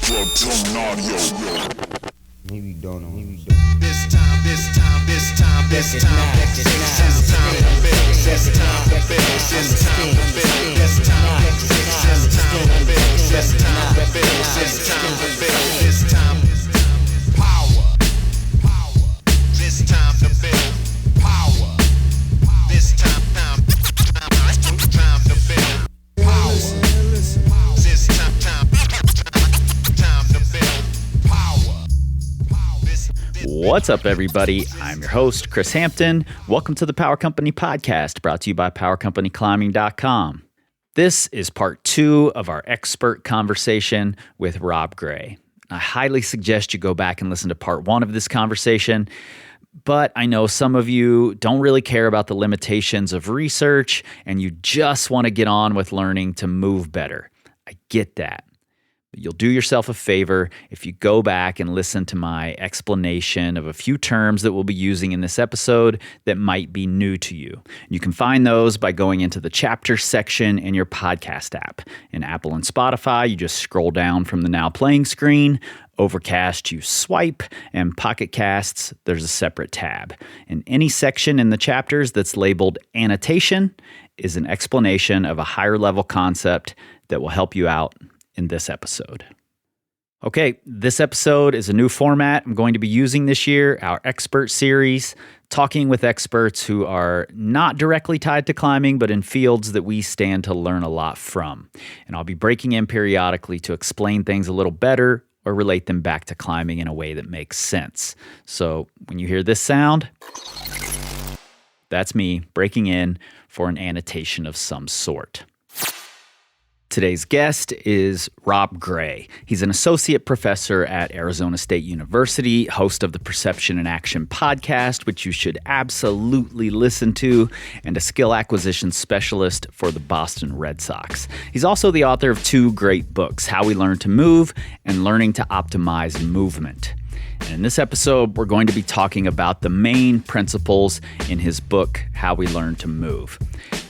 Maybe you don't know. This time, this time, this time, this time, this time to build, this time to build, this time to build, this time to build, this time to build, this time to build, this time power, this time to build power, this time to build power, this time to build power. What's up, everybody? I'm your host, Chris Hampton. Welcome to the Power Company Podcast, brought to you by PowerCompanyClimbing.com. This is part 2 of our expert conversation with Rob Gray. I highly suggest you go back and listen to part 1 of this conversation, but I know some of you don't really care about the limitations of research and you just want to get on with learning to move better. I get that. But you'll do yourself a favor if you go back and listen to my explanation of a few terms that we'll be using in this episode that might be new to you. You can find those by going into the chapter section in your podcast app. In Apple and Spotify, you just scroll down from the Now Playing screen. Overcast, you swipe, and Pocket Casts, there's a separate tab. In any section in the chapters that's labeled Annotation is an explanation of a higher level concept that will help you out in this episode. Okay, this episode is a new format I'm going to be using this year, our expert series, talking with experts who are not directly tied to climbing, but in fields that we stand to learn a lot from. And I'll be breaking in periodically to explain things a little better or relate them back to climbing in a way that makes sense. So when you hear this sound, that's me breaking in for an annotation of some sort. Today's guest is Rob Gray. He's an associate professor at Arizona State University, host of the Perception and Action podcast, which you should absolutely listen to, and a skill acquisition specialist for the Boston Red Sox. He's also the author of 2 great books, How We Learn to Move and Learning to Optimize Movement. And in this episode, we're going to be talking about the main principles in his book, How We Learn to Move.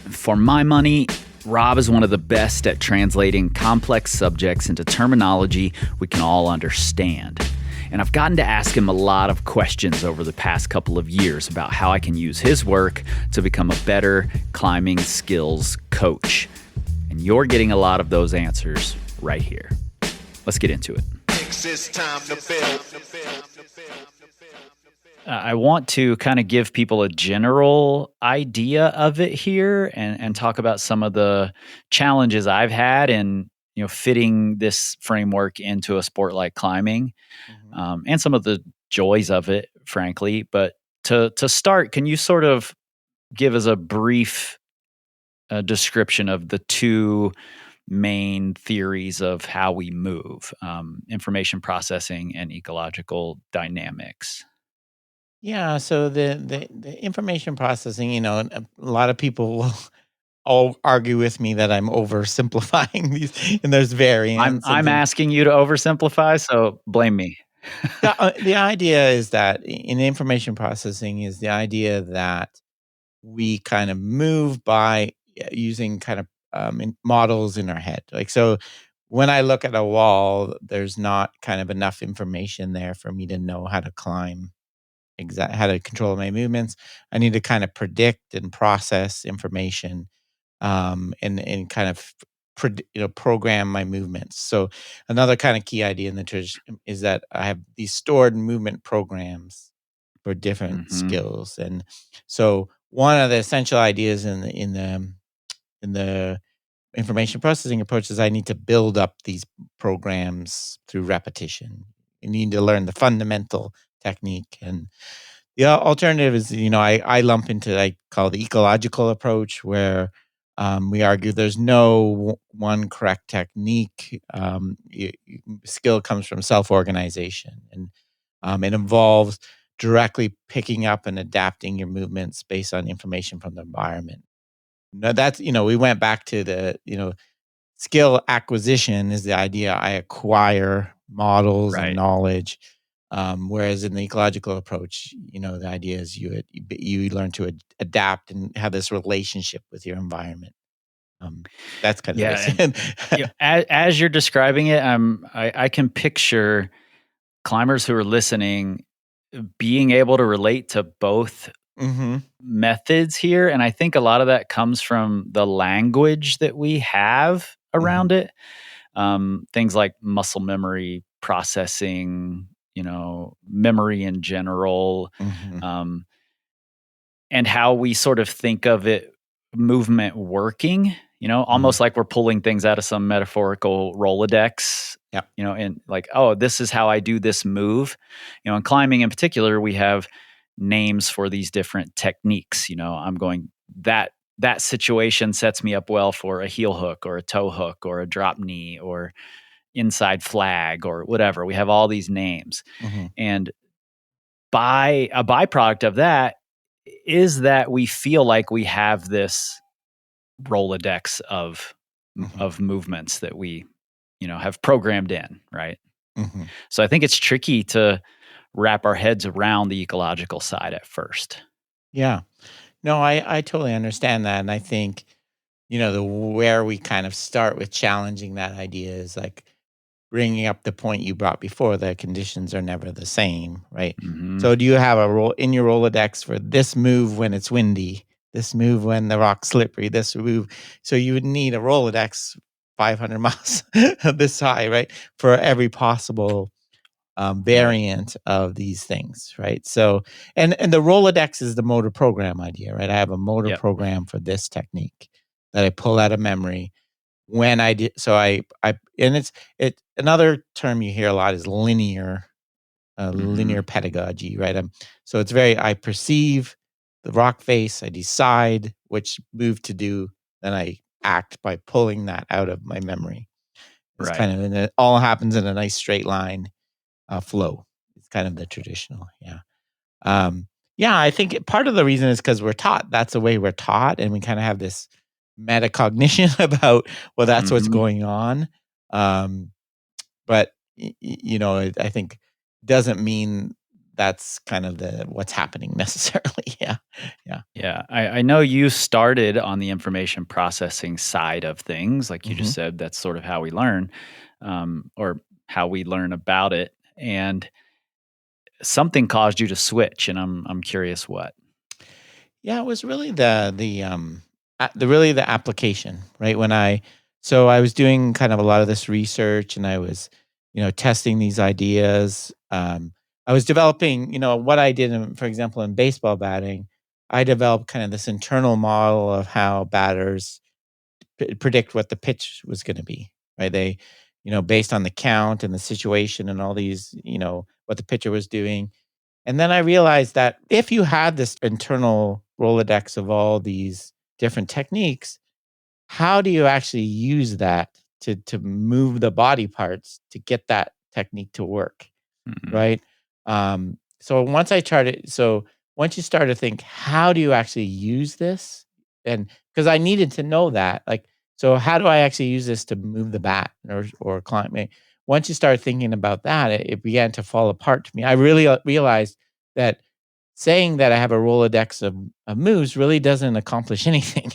For my money, Rob is one of the best at translating complex subjects into terminology we can all understand. And I've gotten to ask him a lot of questions over the past couple of years about how I can use his work to become a better climbing skills coach. And you're getting a lot of those answers right here. Let's get into it. I want to kind of give people a general idea of it here and talk about some of the challenges I've had in fitting this framework into a sport like climbing, and some of the joys of it, frankly. But to start, can you sort of give us a brief description of the 2 main theories of how we move, information processing and ecological dynamics? Yeah, so the information processing, a lot of people will all argue with me that I'm oversimplifying these, and there's variants. I'm asking you to oversimplify, so blame me. The idea is that in information processing is the idea that we kind of move by using kind of models in our head. Like, so when I look at a wall, there's not kind of enough information there for me to know how to climb. How to control my movements. I need to kind of predict and process information, and kind of program my movements. So another kind of key idea in the tradition is that I have these stored movement programs for different skills, and so one of the essential ideas in the information processing approach is I need to build up these programs through repetition. You need to learn the fundamental technique. And the alternative is, I lump into, I call the ecological approach, where we argue there's no one correct technique. Skill comes from self-organization, and it involves directly picking up and adapting your movements based on information from the environment. Now that's, we went back to the, skill acquisition is the idea I acquire models and knowledge. Whereas in the ecological approach, the idea is you learn to adapt and have this relationship with your environment. Um, that's kind of Yeah, the and as you're describing it, I can picture climbers who are listening being able to relate to both hmm methods here, and I think a lot of that comes from the language that we have hmm around it. Things like muscle memory, processing, memory in general, hmm um, and how we sort of think of it movement working, hmm almost like we're pulling things out of some metaphorical Rolodex, Yeah. and like, oh, this is how I do this move. In climbing in particular, we have names for these different techniques. I'm going that situation sets me up well for a heel hook or a toe hook or a drop knee or inside flag or whatever. We have all these names. hmm And by a byproduct of that is that we feel like we have this Rolodex hmm of movements that we, have programmed in, right? hmm So I think it's tricky to wrap our heads around the ecological side at first. Yeah. No, I totally understand that. And I think, the where we kind of start with challenging that idea is like bringing up the point you brought before, that conditions are never the same, right? Mhm. So do you have a role in your Rolodex for this move when it's windy, this move when the rock's slippery, this move? So you would need a Rolodex 500 miles this high, right? For every possible Right. variant of these things, right? So, and the Rolodex is the motor program idea, right? I have a motor Yep. program for this technique that I pull out of memory when I did. So and it another term you hear a lot is linear Mhm. pedagogy, right? So it's very I perceive the rock face, I decide which move to do, then I act by pulling that out of my memory. It's Right. kind of it all happens in a nice straight line flow. It's kind of the traditional, yeah. Um, yeah, I think part of the reason is because we're taught. That's the way we're taught, and we kind of have this metacognition about well, that's what's Mhm. going on. Um, but I think doesn't mean that's kind of the what's happening necessarily. Yeah, yeah. Yeah, I know you started on the information processing side of things, like you hmm just said. That's sort of how we learn, or how we learn about it. And something caused you to switch, and I'm curious what. Yeah, it was really the application, right? So I was doing kind of a lot of this research and I was, testing these ideas. I was developing, what I did for example, in baseball batting, I developed kind of this internal model of how batters predict what the pitch was going to be, right? They, based on the count and the situation and all these, what the pitcher was doing, and then I realized that if you had this internal Rolodex of all these different techniques, how do you actually use that to move the body parts to get that technique to work, Mhm. right? So once you start to think, how do you actually use this? And because I needed to know that, like, so how do I actually use this to move the bat or climb? Once you start thinking about that, it began to fall apart to me. I really realized that saying that I have a Rolodex of moves really doesn't accomplish anything,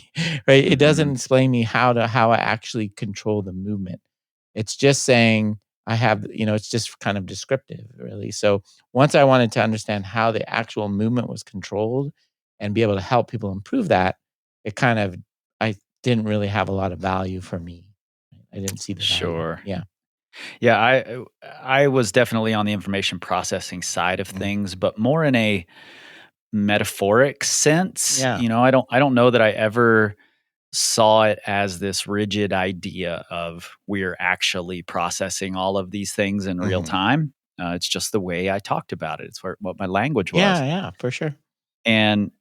right? It doesn't Mhm. explain me how I actually control the movement. It's just saying I have, it's just kind of descriptive, really. So once I wanted to understand how the actual movement was controlled and be able to help people improve that, it kind of I didn't really have a lot of value for me. I didn't see the value. Sure. Yeah. Yeah, I was definitely on the information processing side of Mhm. things, but more in a metaphoric sense. Yeah. I don't know that I ever saw it as this rigid idea of we're actually processing all of these things in real Mhm. time. It's just the way I talked about it. It's what my language was. Yeah, yeah, for sure. And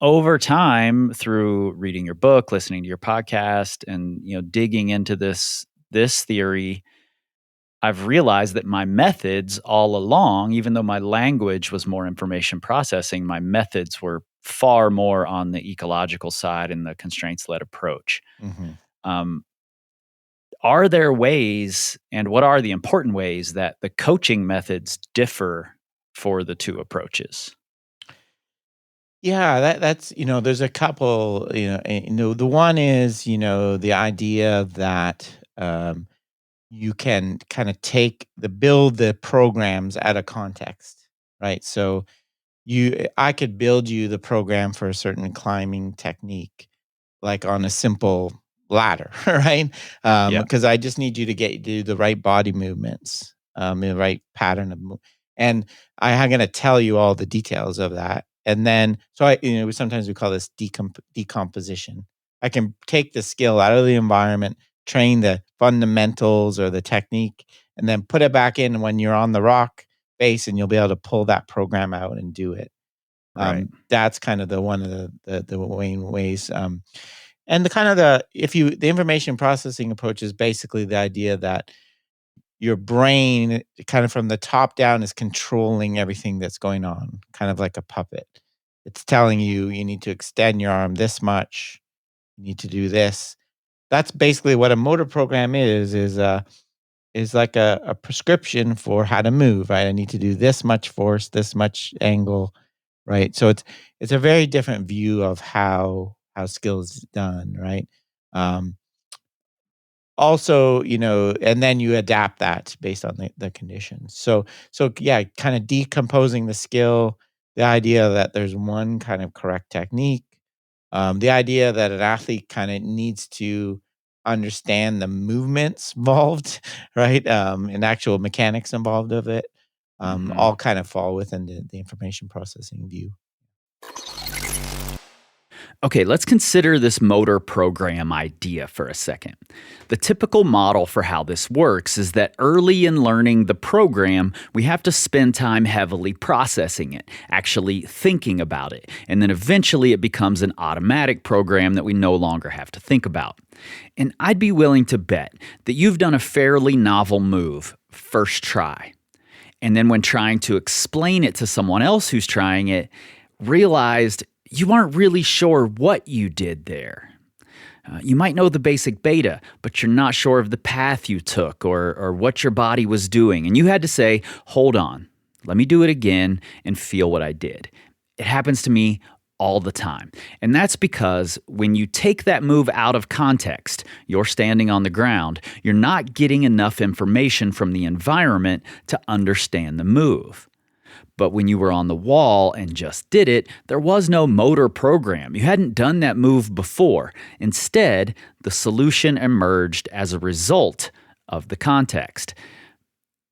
over time, through reading your book, listening to your podcast, and digging into this theory, I've realized that my methods all along, even though my language was more information processing, my methods were far more on the ecological side and the constraints led approach. Mhm. Um, are there ways, and what are the important ways that the coaching methods differ for the two approaches? Yeah, that's there's a couple, the one is, the idea that you can kind of build the programs out of context, right? So I could build you the program for a certain climbing technique, like on a simple ladder, right? Yeah. Because I just need you to do the right body movements, the right pattern and I am going to tell you all the details of that. And then, so sometimes we call this decomposition. I can take the skill out of the environment, train the fundamentals or the technique, and then put it back in when you're on the rock face, and you'll be able to pull that program out and do it. Right. That's kind of one of the main ways. And the information processing approach is basically the idea that your brain, kind of from the top down, is controlling everything that's going on, kind of like a puppet. It's telling you need to extend your arm this much, you need to do this. That's basically what a motor program is like a prescription for how to move, right? I need to do this much force, this much angle, right? So it's a very different view of how skill is done, right? Um, Also, and then you adapt that based on the conditions. So yeah, kind of decomposing the skill, the idea that there's one kind of correct technique, the idea that an athlete kind of needs to understand the movements involved, right? And actual mechanics involved of it, Mhm. all kind of fall within the information processing view. Okay, let's consider this motor program idea for a second. The typical model for how this works is that early in learning the program, we have to spend time heavily processing it, actually thinking about it, and then eventually it becomes an automatic program that we no longer have to think about. And I'd be willing to bet that you've done a fairly novel move first try. And then when trying to explain it to someone else who's trying it, realized you aren't really sure what you did there. You might know the basic beta, but you're not sure of the path you took or what your body was doing. And you had to say, hold on, let me do it again and feel what I did. It happens to me all the time. And that's because when you take that move out of context, you're standing on the ground, you're not getting enough information from the environment to understand the move. But when you were on the wall and just did it, there was no motor program. You hadn't done that move before. Instead, the solution emerged as a result of the context.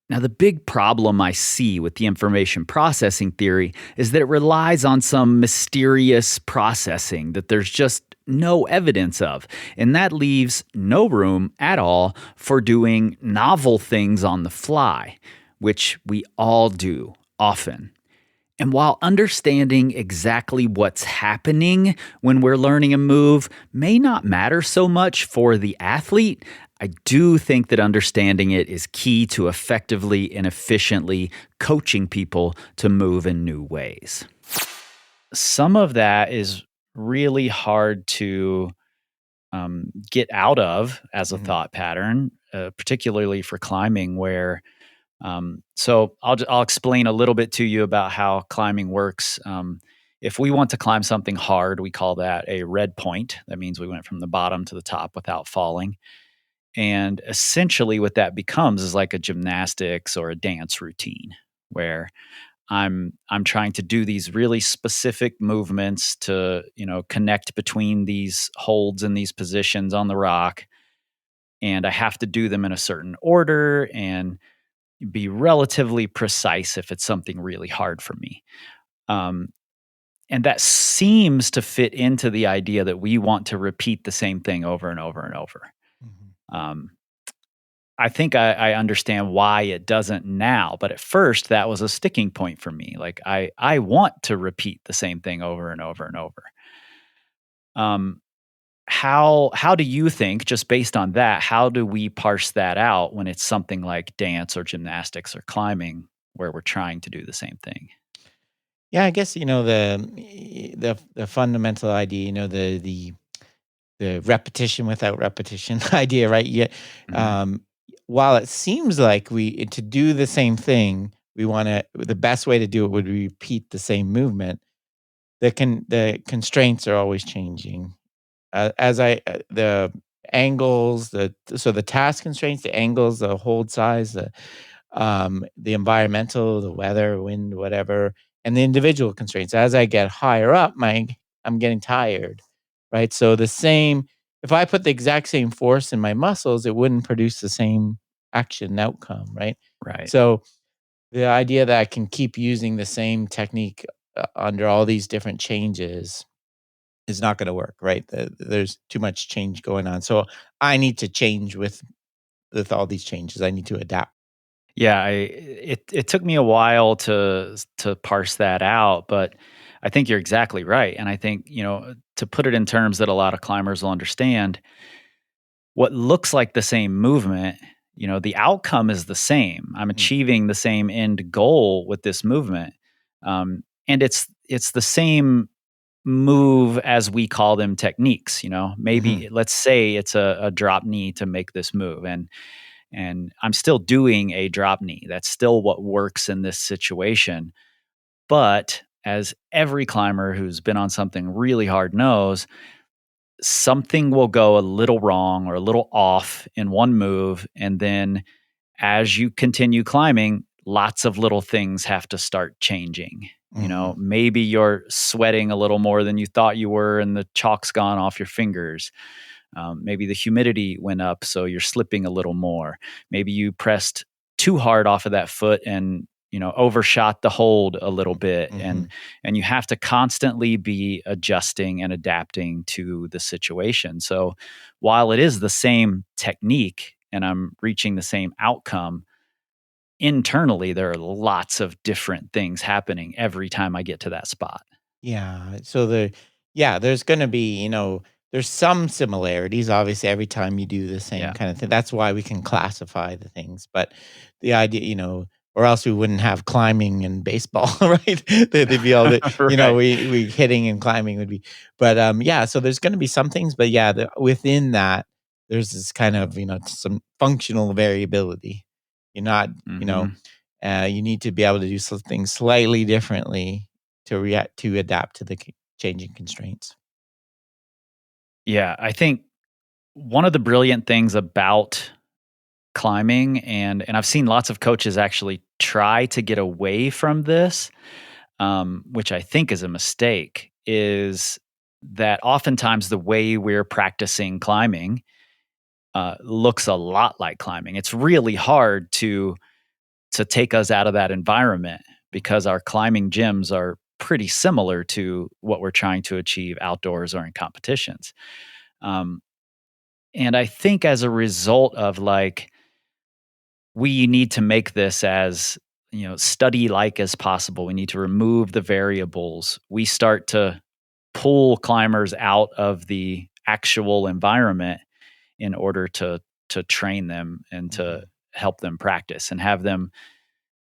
Now, the big problem I see with the information processing theory is that it relies on some mysterious processing that there's just no evidence of. And that leaves no room at all for doing novel things on the fly, which we all do often. And while understanding exactly what's happening when we're learning a move may not matter so much for the athlete, I do think that understanding it is key to effectively and efficiently coaching people to move in new ways. Some of that is really hard to get out of as a Mhm. thought pattern, particularly for climbing, where so I'll explain a little bit to you about how climbing works. If we want to climb something hard, we call that a red point. That means we went from the bottom to the top without falling. And essentially, what that becomes is like a gymnastics or a dance routine, where I'm trying to do these really specific movements to connect between these holds and these positions on the rock, and I have to do them in a certain order and be relatively precise if it's something really hard for me. Um, and that seems to fit into the idea that we want to repeat the same thing over and over and over. Mhm. Um, I think I understand why it doesn't now, but at first that was a sticking point for me. Like I want to repeat the same thing over and over and over. Um, how do you think, just based on that, how do we parse that out when it's something like dance or gymnastics or climbing where we're trying to do the same thing? Yeah, I guess the fundamental idea, the repetition without repetition idea, right? Yeah. Mhm. Um, while it seems like to do the same thing, the best way to do it would be repeat the same movement. the constraints are always changing. The angles, the task constraints, the angles, the hold size, the environmental, the weather, wind, whatever, and the individual constraints. As I get higher up, I'm getting tired, right? So if I put the exact same force in my muscles, it wouldn't produce the same action and outcome, right? Right. So the idea that I can keep using the same technique under all these different changes is not going to work, right? There's too much change going on. So I need to change with all these changes. I need to adapt. Yeah, it took me a while to parse that out, but I think you're exactly right. And I think, to put it in terms that a lot of climbers will understand, what looks like the same movement, the outcome is the same. I'm achieving the same end goal with this movement. And it's the same move as we call them techniques, maybe let's say it's a drop knee to make this move. And I'm still doing a drop knee. That's still what works in this situation. But as every climber who's been on something really hard knows, something will go a little wrong or a little off in one move. And then as you continue climbing, lots of little things have to start changing. Maybe you're sweating a little more than you thought you were and the chalk's gone off your fingers. Maybe the humidity went up, so you're slipping a little more. Maybe you pressed too hard off of that foot and overshot the hold a little bit, and you have to constantly be adjusting and adapting to the situation. So while it is the same technique and I'm reaching the same outcome, internally there are lots of different things happening every time I get to that spot. Yeah. So there's going to be, there's some similarities. Obviously, every time you do the same Yeah. kind of thing, that's why we can classify the things. But the idea, or else we wouldn't have climbing and baseball, right? They'd be all the, Right. we hitting and climbing would be. But yeah, so there's going to be some things, but yeah, within that, there's this kind of, some functional variability. You're not, you need to be able to do some things slightly differently to adapt to the changing constraints. Yeah, I think one of the brilliant things about climbing, and I've seen lots of coaches actually try to get away from this, which I think is a mistake, is that oftentimes the way we're practicing climbing looks a lot like climbing. It's really hard to take us out of that environment because our climbing gyms are pretty similar to what we're trying to achieve outdoors or in competitions. And I think as a result of we need to make this as study like as possible. We need to remove the variables. We start to pull climbers out of the actual environment in order to train them and to help them practice and have them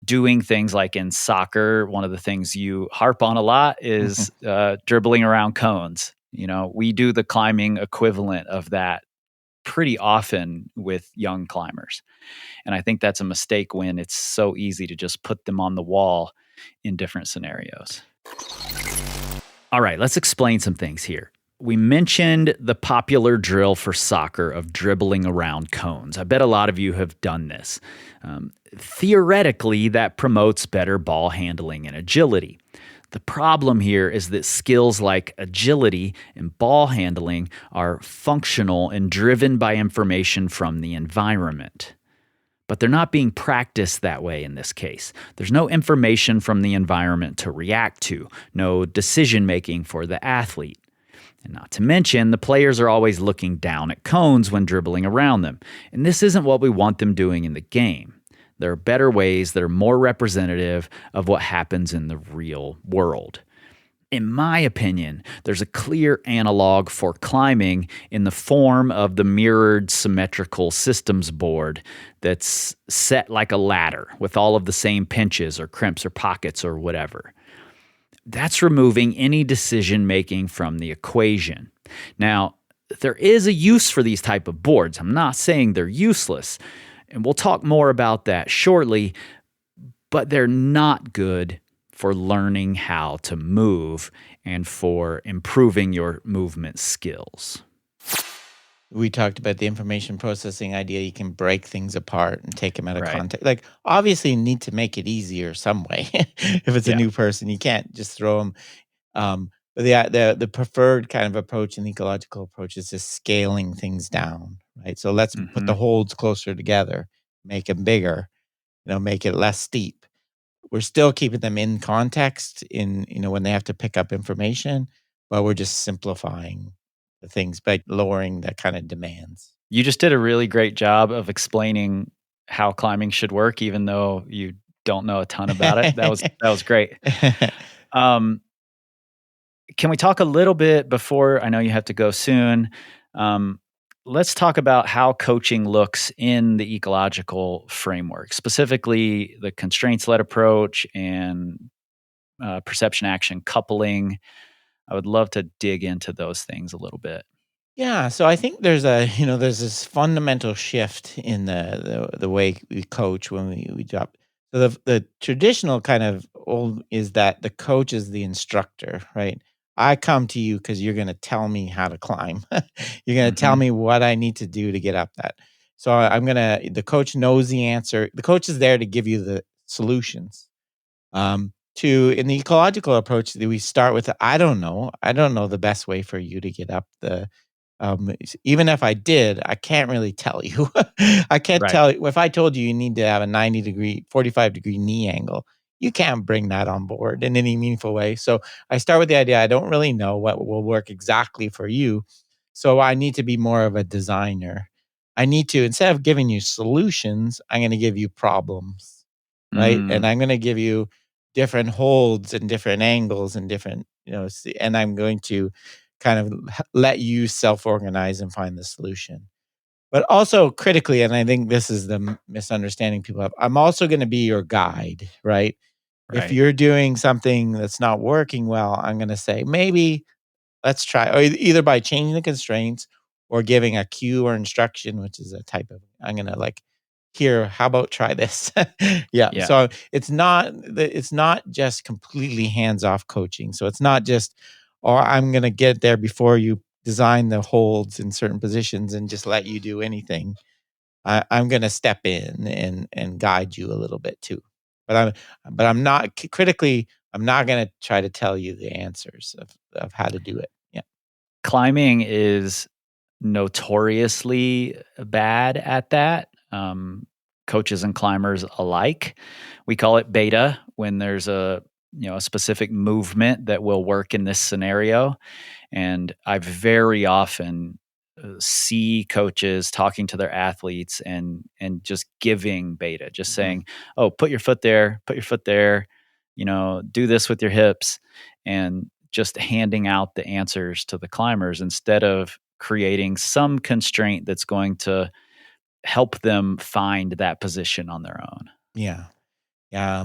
doing things like in soccer. One of the things you harp on a lot is dribbling around cones. We do the climbing equivalent of that pretty often with young climbers. And I think that's a mistake when it's so easy to just put them on the wall in different scenarios. All right, let's explain some things here. We mentioned the popular drill for soccer of dribbling around cones. I bet a lot of you have done this. Theoretically, that promotes better ball handling and agility. The problem here is that skills like agility and ball handling are functional and driven by information from the environment. But they're not being practiced that way in this case. There's no information from the environment to react to, no decision-making for the athlete. And not to mention, the players are always looking down at cones when dribbling around them. And this isn't what we want them doing in the game. There are better ways that are more representative of what happens in the real world. In my opinion, there's a clear analog for climbing in the form of the mirrored symmetrical systems board that's set like a ladder with all of the same pinches or crimps or pockets or whatever. That's removing any decision-making from the equation. Now, there is a use for these type of boards. I'm not saying they're useless, and we'll talk more about that shortly, but they're not good for learning how to move and for improving your movement skills? We talked about the information processing idea. You can break things apart and take them out of Right. context. Like, obviously, you need to make it easier some way. If it's a Yeah. new person, you can't just throw them. But the preferred kind of approach, an ecological approach, is just scaling things down, right? So let's put Mm-hmm. the holds closer together, make them bigger, make it less steep. We're still keeping them in context when they have to pick up information, but we're just simplifying the things by lowering the kind of demands. You just did a really great job of explaining how climbing should work, even though you don't know a ton about it. That was great. Um, can we talk a little bit before I know you have to go soon? Um, let's talk about how coaching looks in the ecological framework, specifically the constraints-led approach and perception action coupling. I would love to dig into those things a little bit. Yeah, so I think there's this fundamental shift in the way we coach when we drop. So the traditional kind of old is that the coach is the instructor, right? I come to you because you're going to tell me how to climb. You're going to tell Mhm. me what I need to do to get up that. So the coach knows the answer. The coach is there to give you the solutions. In the ecological approach, we start with I don't know the best way for you to get up the even if I did, I can't really tell you. I can't Right. tell you if I told you you need to have a 90-degree, 45-degree knee angle. You can't bring that on board in any meaningful way. So I start with the idea I don't really know what will work exactly for you. So I need to be more of a designer. I need to, instead of giving you solutions, I'm going to give you problems, right? And Mm, I'm going to give you different holds and different angles and different, and I'm going to kind of let you self-organize and find the solution. But also critically, and I think this is the misunderstanding people have, I'm also going to be your guide, right? If right. you're doing something that's not working well, I'm going to say, maybe let's try, or either by changing the constraints or giving a cue or instruction, which is a type of, I'm going to like, here, how about try this? Yeah. Yeah. So it's not just completely hands-off coaching. So it's not just, or I'm going to get there before you design the holds in certain positions and just let you do anything. I'm going to step in and guide you a little bit too. But I'm not critically. I'm not going to try to tell you the answers of how to do it. Yeah. Climbing is notoriously bad at that. Coaches and climbers alike. We call it beta when there's a specific movement that will work in this scenario. And I very often see coaches talking to their athletes and just giving beta, just Mhm. saying, "Oh, put your foot there, do this with your hips," and just handing out the answers to the climbers instead of creating some constraint that's going to help them find that position on their own. Yeah. Yeah.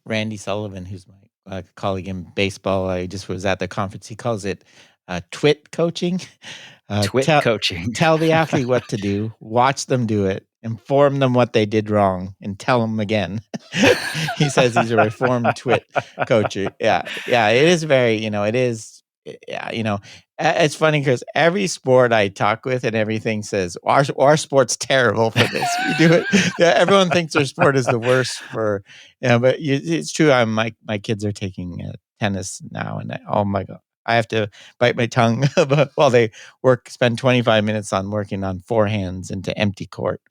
Randy Sullivan, who's my colleague in baseball, I just was at the conference. He calls it twit coaching. Twit coaching. Tell the athlete what to do, watch them do it, inform them what they did wrong, and tell them again. He says he's a reformed twit coach. Yeah, yeah, it is very, it is. Yeah, it's funny because every sport I talk with and everything says our sport's terrible for this. We do it. Yeah, everyone thinks their sport is the worst for. Yeah, but it's true. My kids are taking tennis now, and oh my god, I have to bite my tongue but while they spend 25 minutes on working on forehands into empty court.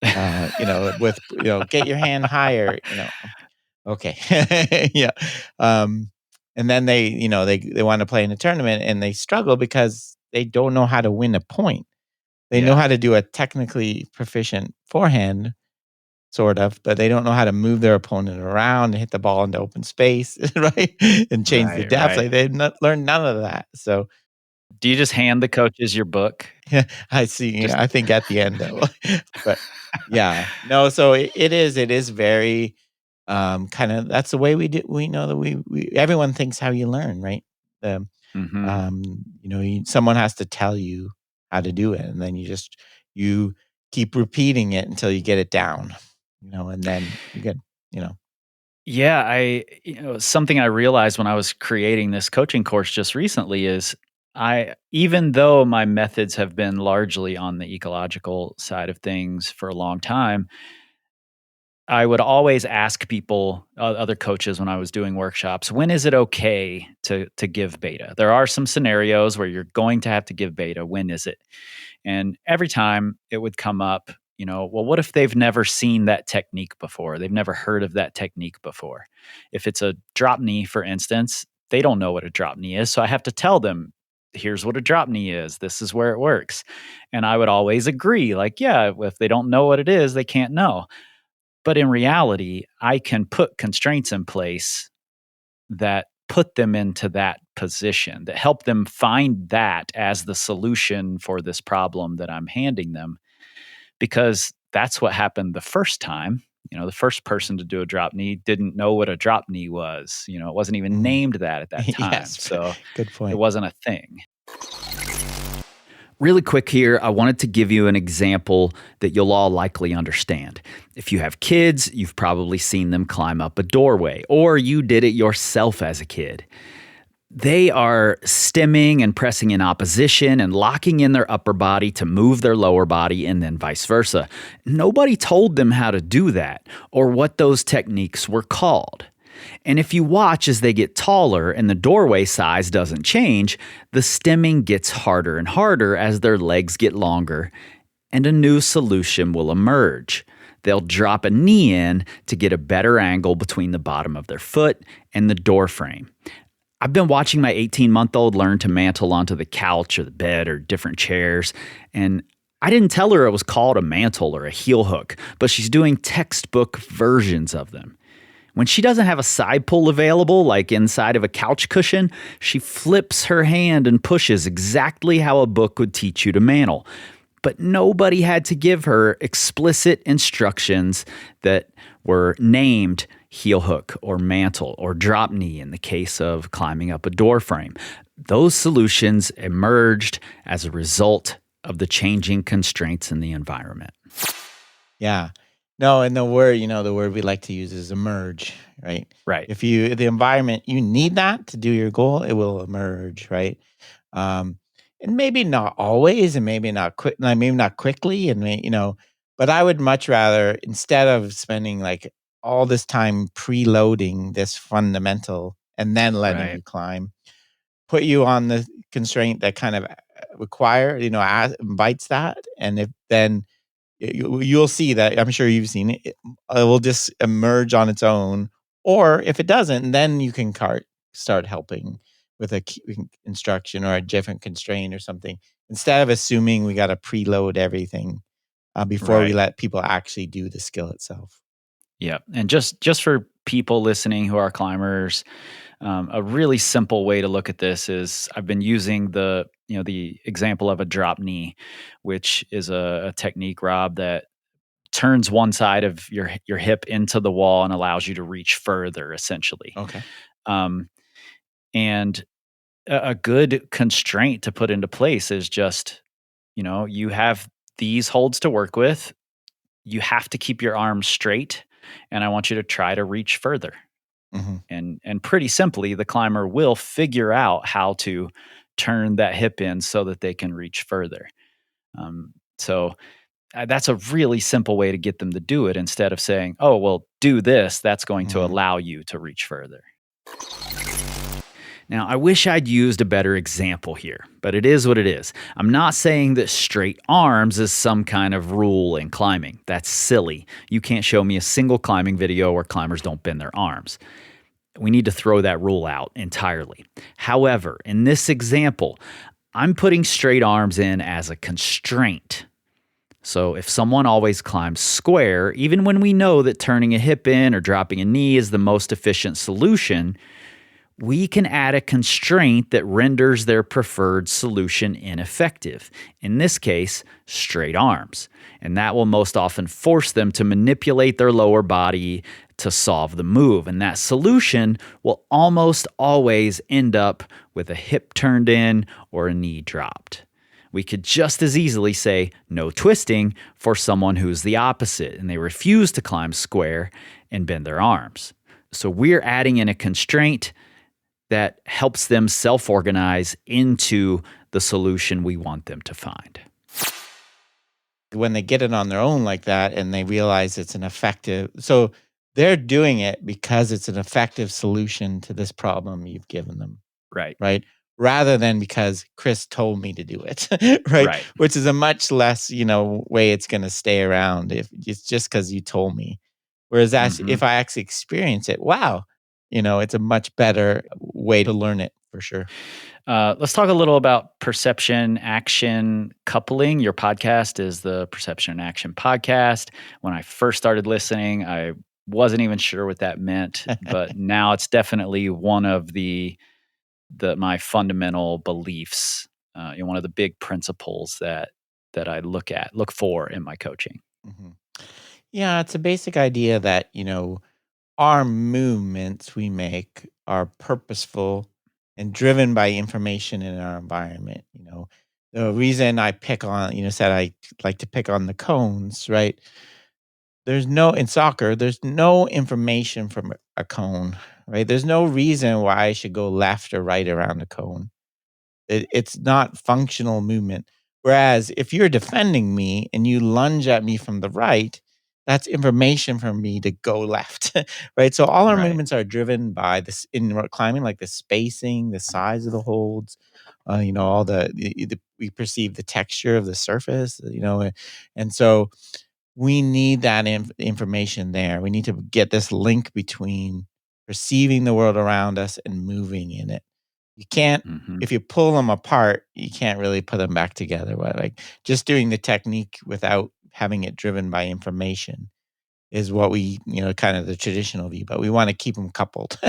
With get your hand higher, okay. Yeah. And then they want to play in a tournament and they struggle because they don't know how to win a point. They know Yeah, how to do a technically proficient forehand, sort of, but they don't know how to move their opponent around and hit the ball into open space, right? And change the right, depth. right. Like they've not learned none of that. So Do you just hand the coaches your book? yeah, I see. Just Yeah, I think at the end though, but yeah, no. So it is very kind of that's the way we do. We know that we everyone thinks how you learn, right? Um, Mhm. someone has to tell you how to do it, and then you keep repeating it until you get it down, and then you get you know Yeah, something I realized when I was creating this coaching course just recently is even though my methods have been largely on the ecological side of things for a long time, I would always ask people, other coaches, when I was doing workshops, when is it okay to give beta? There are some scenarios where you're going to have to give beta. When is it? And every time it would come up, well, what if they've never seen that technique before? They've never heard of that technique before. If it's a drop knee, for instance, they don't know what a drop knee is. So I have to tell them, here's what a drop knee is. This is where it works. And I would always agree, like, yeah, if they don't know what it is, they can't know. But in reality, I can put constraints in place that put them into that position, that help them find that as the solution for this problem that I'm handing them. Because that's what happened the first time. The first person to do a drop knee didn't know what a drop knee was. It wasn't even Mhm. named that at that time. Yes, So good it point. wasn't a thing. Really quick here, I wanted to give you an example that you'll all likely understand. If you have kids, you've probably seen them climb up a doorway, or you did it yourself as a kid. They are stemming and pressing in opposition and locking in their upper body to move their lower body, and then vice versa. Nobody told them how to do that or what those techniques were called. And if you watch as they get taller and the doorway size doesn't change, the stemming gets harder and harder as their legs get longer, and a new solution will emerge. They'll drop a knee in to get a better angle between the bottom of their foot and the door frame. I've been watching my 18-month-old learn to mantle onto the couch or the bed or different chairs, and I didn't tell her it was called a mantle or a heel hook, but she's doing textbook versions of them. When she doesn't have a side pull available, like inside of a couch cushion, she flips her hand and pushes exactly how a book would teach you to mantle. But nobody had to give her explicit instructions that were named heel hook or mantle or drop knee in the case of climbing up a door frame. Those solutions emerged as a result of the changing constraints in the environment. Yeah. No, and the word we like to use is emerge, right? Right. If the environment, you need that to do your goal, it will emerge, right? And maybe not always, and maybe not maybe not quickly, but I would much rather, instead of spending like all this time preloading this fundamental and then letting Right. you climb, put you on the constraint that kind of invites that, and if then you'll see that. I'm sure you've seen it. It will just emerge on its own, or if it doesn't, then you can start helping with a instruction or a different constraint or something. Instead of assuming we got to preload everything before we Right. let people actually do the skill itself. Yeah. And just for people listening who are climbers, a really simple way to look at this is I've been using the example of a drop knee, which is a technique, Rob, that turns one side of your hip into the wall and allows you to reach further, essentially. Okay. Um, and a good constraint to put into place is just, you have these holds to work with. You have to keep your arms straight, and I want you to try to reach further. Hmm. And pretty simply, the climber will figure out how to turn that hip in so that they can reach further. So that's a really simple way to get them to do it, instead of saying, oh, well, do this. That's going to Hmm. allow you to reach further. Now, I wish I'd used a better example here, but it is what it is. I'm not saying that straight arms is some kind of rule in climbing. That's silly. You can't show me a single climbing video where climbers don't bend their arms. We need to throw that rule out entirely. However, in this example, I'm putting straight arms in as a constraint. So if someone always climbs square, even when we know that turning a hip in or dropping a knee is the most efficient solution, we can add a constraint that renders their preferred solution ineffective. In this case, straight arms. And that will most often force them to manipulate their lower body to solve the move. And that solution will almost always end up with a hip turned in or a knee dropped. We could just as easily say no twisting for someone who's the opposite and they refuse to climb square and bend their arms. So we're adding in a constraint that helps them self-organize into the solution we want them to find. When they get it on their own like that and they realize it's an effective, so they're doing it because it's an effective solution to this problem you've given them, Right. right? Rather than because Kris told me to do it, right? Right. Which is a much less, way it's going to stay around if it's just because you told me. Whereas if I actually experience it, wow, it's a much better way to learn it for sure. Let's talk a little about perception action coupling. Your podcast is the Perception and Action Podcast. When I first started listening, I wasn't even sure what that meant, but now it's definitely one of my fundamental beliefs. One of the big principles that I look for in my coaching. Mhm. Yeah, it's a basic idea that, our movements we make are purposeful and driven by information in our environment. The reason I pick on, said I like to pick on the cones, right? In soccer, there's no information from a cone, right? There's no reason why I should go left or right around a cone. It's not functional movement. Whereas if you're defending me and you lunge at me from the right, that's information for me to go left, right? So all our Right. movements are driven by this in rock climbing, like the spacing, the size of the holds, all we perceive the texture of the surface, and so we need that information there. We need to get this link between perceiving the world around us and moving in it. You can't, if you pull them apart, you can't really put them back together. Right? Like just doing the technique without having it driven by information is what we, kind of the traditional view, but we want to keep them coupled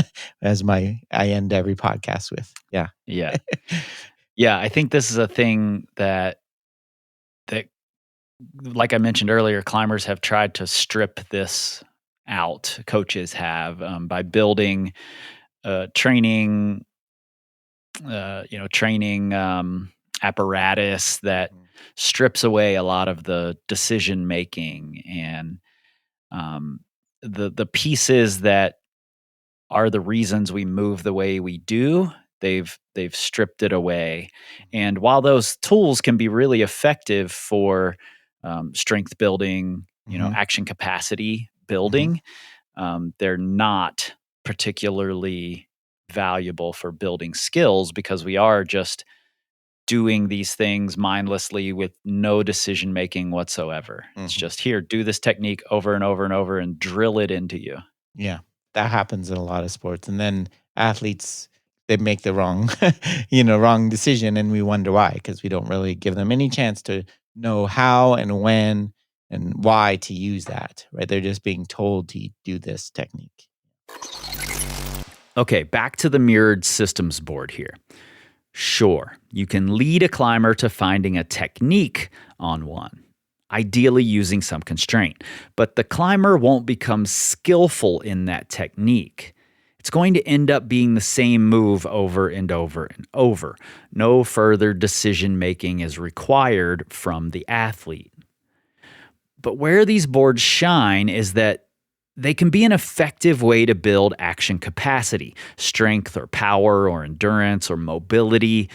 as I end every podcast with. Yeah. Yeah. Yeah. I think this is a thing that, like I mentioned earlier, climbers have tried to strip this out. Coaches have, by building training apparatus that strips away a lot of the decision making and the pieces that are the reasons we move the way we do. They've stripped it away, and while those tools can be really effective for strength building, action capacity building, they're not particularly valuable for building skills because we are just doing these things mindlessly with no decision making whatsoever. It's just here, do this technique over and over and over and drill it into you. Yeah, that happens in a lot of sports. And then athletes, they make the wrong, wrong decision, and we wonder why, because we don't really give them any chance to know how and when and why to use that, right? They're just being told to do this technique. Okay, back to the mirrored systems board here. Sure, you can lead a climber to finding a technique on one, ideally using some constraint, but the climber won't become skillful in that technique. It's going to end up being the same move over and over and over. No further decision making is required from the athlete. But where these boards shine is that they can be an effective way to build action capacity, strength or power or endurance or mobility.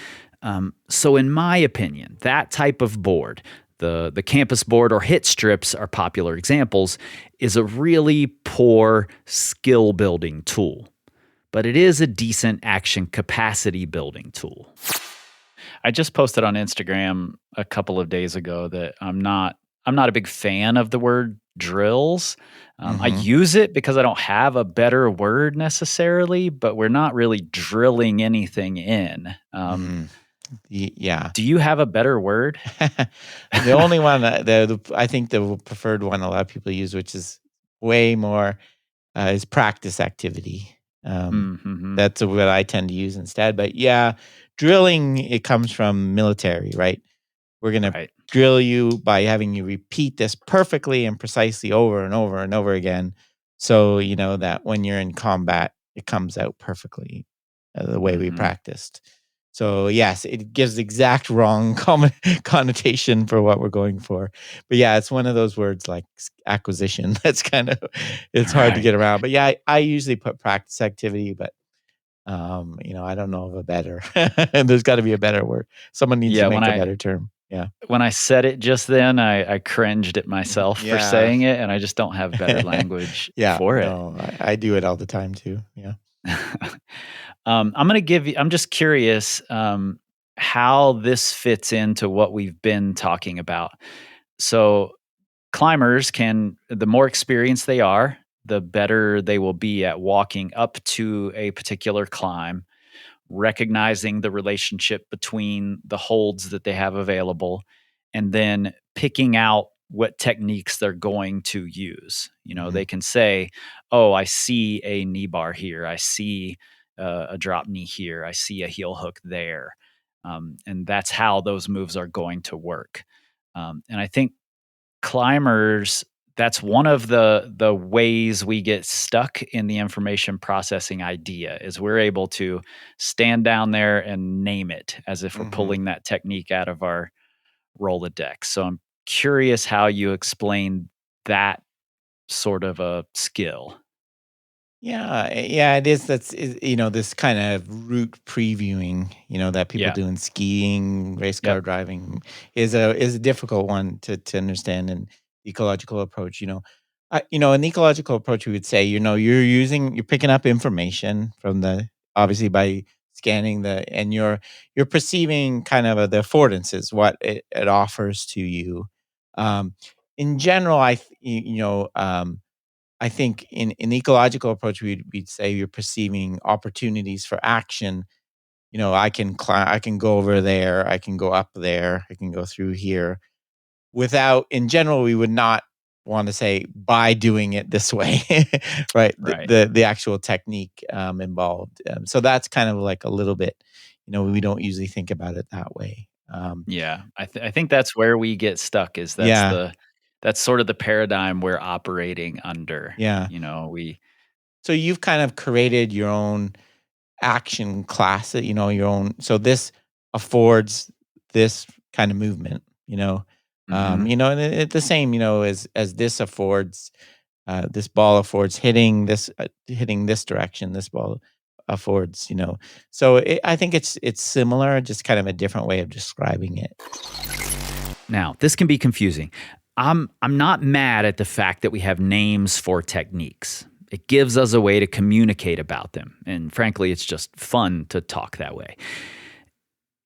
So in my opinion, that type of board, the campus board or hit strips are popular examples, is a really poor skill building tool. But it is a decent action capacity building tool. I just posted on Instagram a couple of days ago that I'm not a big fan of the word drills. I use it because I don't have a better word necessarily, but we're not really drilling anything in. Yeah. Do you have a better word? The only one, I think the preferred one a lot of people use, which is way more, is practice activity. That's what I tend to use instead. But yeah, drilling, it comes from military, right? We're going to drill you by having you repeat this perfectly and precisely over and over and over again. So, that when you're in combat, it comes out perfectly the way we practiced. So yes, it gives the exact wrong connotation for what we're going for. But yeah, it's one of those words like acquisition. That's kind of it's hard to Right. get around. But yeah, I usually put practice activity, but I don't know of a better. And there's got to be a better word. Someone needs to Yeah, make a better term. Yeah. when I said it just then, I cringed at myself for Yeah. saying it, and I just don't have better language Yeah. for it. No, I do it all the time too. Yeah. I'm just curious how this fits into what we've been talking about. So, climbers the more experienced they are, the better they will be at walking up to a particular climb, recognizing the relationship between the holds that they have available, and then picking out what techniques they're going to use. Mhm. They can say, "Oh, I see a knee bar here. I see a drop knee here. I see a heel hook there." And that's how those moves are going to work. And I think climbers, that's one of the ways we get stuck in the information processing idea is we're able to stand down there and name it as if we're Mhm. pulling that technique out of our Rolodex. So I'm curious how you explain that sort of a skill. Yeah, yeah, it is. This kind of route previewing, that people Yeah. do in skiing, race car Yep. driving is a difficult one to understand. And ecological approach, an ecological approach, we would say, you're picking up information from obviously by scanning and you're perceiving kind of the affordances, what it offers to you. Um, in general, I think in the ecological approach, we'd say you're perceiving opportunities for action. I can go over there, I can go up there, I can go through here. In general, we would not want to say by doing it this way, right? Right. The actual technique involved. So that's kind of like a little bit, we don't usually think about it that way. Yeah. I think that's where we get stuck is Yeah, that's sort of the paradigm we're operating under. yeah. We So you've kind of created your own action class that your own, so this affords this kind of movement, Mhm. and the same, as this ball affords hitting this direction, this ball affords, so I think it's similar, just kind of a different way of describing it. Now, this can be confusing. I'm not mad at the fact that we have names for techniques. It gives us a way to communicate about them. And frankly, it's just fun to talk that way.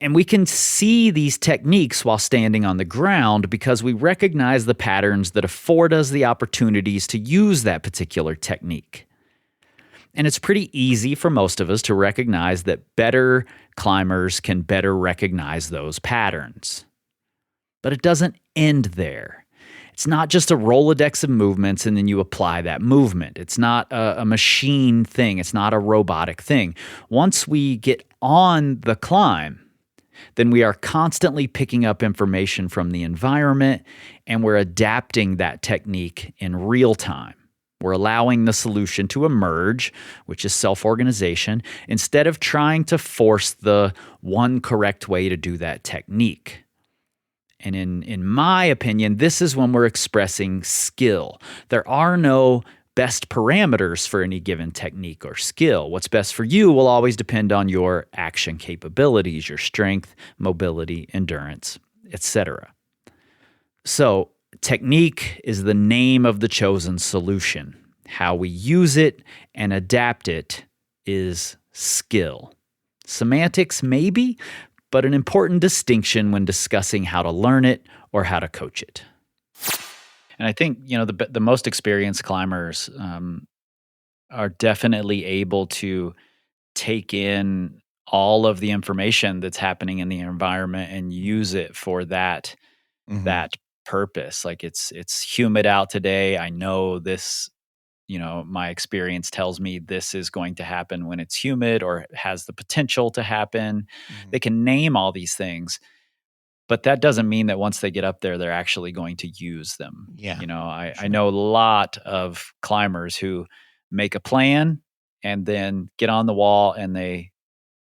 And we can see these techniques while standing on the ground because we recognize the patterns that afford us the opportunities to use that particular technique. And it's pretty easy for most of us to recognize that better climbers can better recognize those patterns. But it doesn't end there. It's not just a Rolodex of movements and then you apply that movement. It's not a machine thing. It's not a robotic thing. Once we get on the climb, then we are constantly picking up information from the environment and we're adapting that technique in real time. We're allowing the solution to emerge, which is self-organization, instead of trying to force the one correct way to do that technique. And in my opinion, this is when we're expressing skill. There are no best parameters for any given technique or skill. What's best for you will always depend on your action capabilities, your strength, mobility, endurance, etc. So, technique is the name of the chosen solution. How we use it and adapt it is skill. Semantics, maybe, but an important distinction when discussing how to learn it or how to coach it. And I think the most experienced climbers are definitely able to take in all of the information that's happening in the environment and use it for Hmm. that purpose. Like it's humid out today. I know this. My experience tells me this is going to happen when it's humid or has the potential to happen. Hmm. They can name all these things. But that doesn't mean that once they get up there, they're actually going to use them. Yeah, I sure. know a lot of climbers who make a plan and then get on the wall and they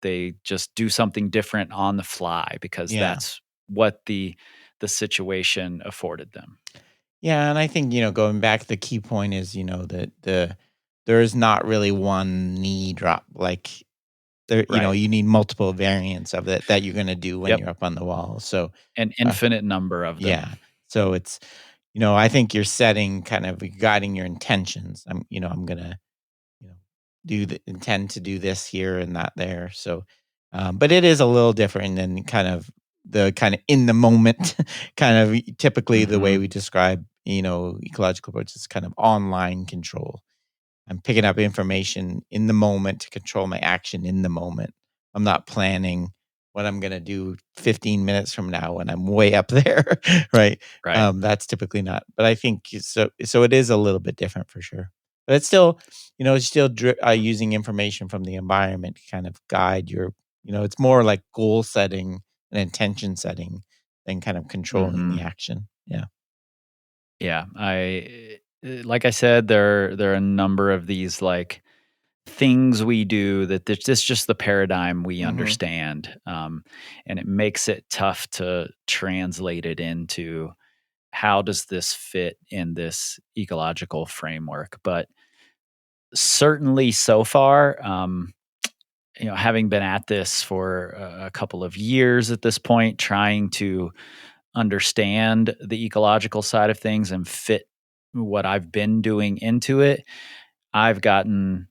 they just do something different on the fly because Yeah. that's what the situation afforded them. Yeah, and I think, going back, the key point is, that there is not really one knee drop. Like there, Right. you need multiple variants of it that you're going to do when Yep. you're up on the wall. So An infinite number of them. yeah, so it's, I think you're setting, kind of guiding your intentions. I'm gonna, intend to do this here and that there. So, but it is a little different than kind of in the moment, kind of typically the way Mhm. we describe, ecological approach is kind of online control. I'm picking up information in the moment to control my action in the moment. I'm not planning what I'm going to do 15 minutes from now when I'm way up there, right? Right. That's typically not. But I think so. So it is a little bit different for sure. But it's still, using information from the environment to kind of guide your. It's more like goal setting and intention setting than kind of controlling the Mhm. action. Yeah. Yeah, like I said, there are a number of these like things we do that this is just the paradigm we Hmm. understand, and it makes it tough to translate it into how does this fit in this ecological framework. But certainly so far, having been at this for a couple of years at this point, trying to understand the ecological side of things and fit what I've been doing into it, I've gotten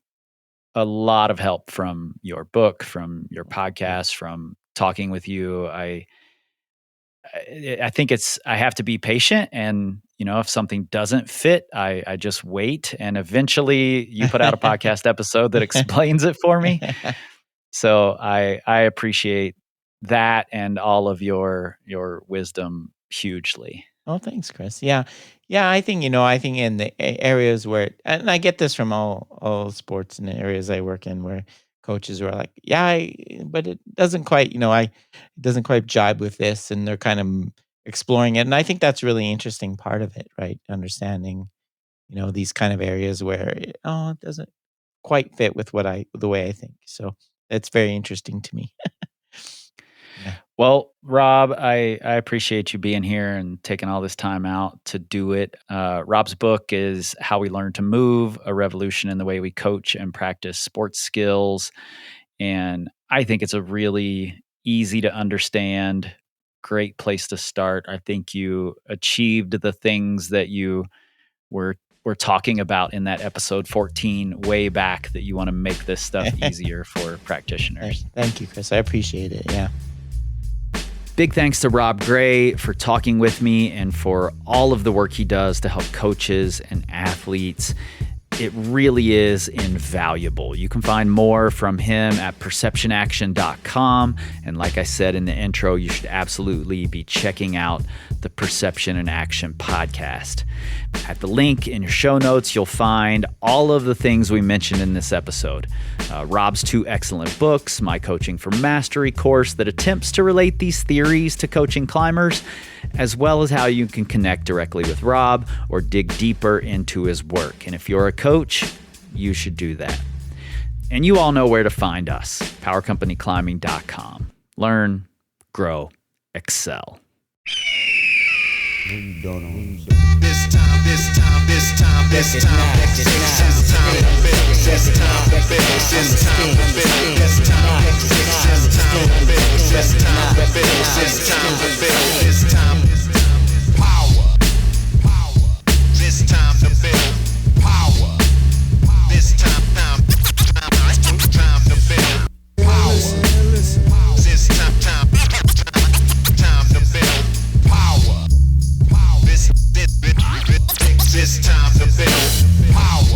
a lot of help from your book, from your Good. podcast, from talking with you. I think I have to be patient, and if something doesn't fit, I just wait, and eventually you put out a podcast episode that explains it for me. So I appreciate that and all of your wisdom hugely. Oh, thanks, Chris. Yeah. Yeah, I think in the areas where, and I get this from all sports and the areas I work in, where coaches are like, yeah, but it doesn't quite, it doesn't quite jibe with this, and they're kind of exploring it. And I think that's really interesting part of it, right? Understanding, these kind of areas where, it doesn't quite fit with the way I think. So it's very interesting to me. Yeah. Well, Rob, I appreciate you being here and taking all this time out to do it. Rob's book is How We Learn to Move, A Revolution in the Way We Coach and Practice Sports Skills. And I think it's a really easy to understand, great place to start. I think you achieved the things that you were talking about in that episode 14 way back, that you want to make this stuff easier for practitioners. Thank you, Chris. I appreciate it. Yeah. Big thanks to Rob Gray for talking with me and for all of the work he does to help coaches and athletes. It really is invaluable. You can find more from him at perceptionaction.com. And like I said in the intro, you should absolutely be checking out the Perception and Action podcast. At the link in your show notes, you'll find all of the things we mentioned in this episode. Rob's 2 excellent books, my Coaching for Mastery course that attempts to relate these theories to coaching climbers, as well as how you can connect directly with Rob or dig deeper into his work. And if you're a coach, you should do that. And you all know where to find us, powercompanyclimbing.com. Learn, grow, excel. No, you don't know. This time, this time, this time, this time, this time to build, this time to build, this time to build, this time to build, this time to build, this time to build, this time power, this time to build power, this time to build power, this time to build power, this time to build power.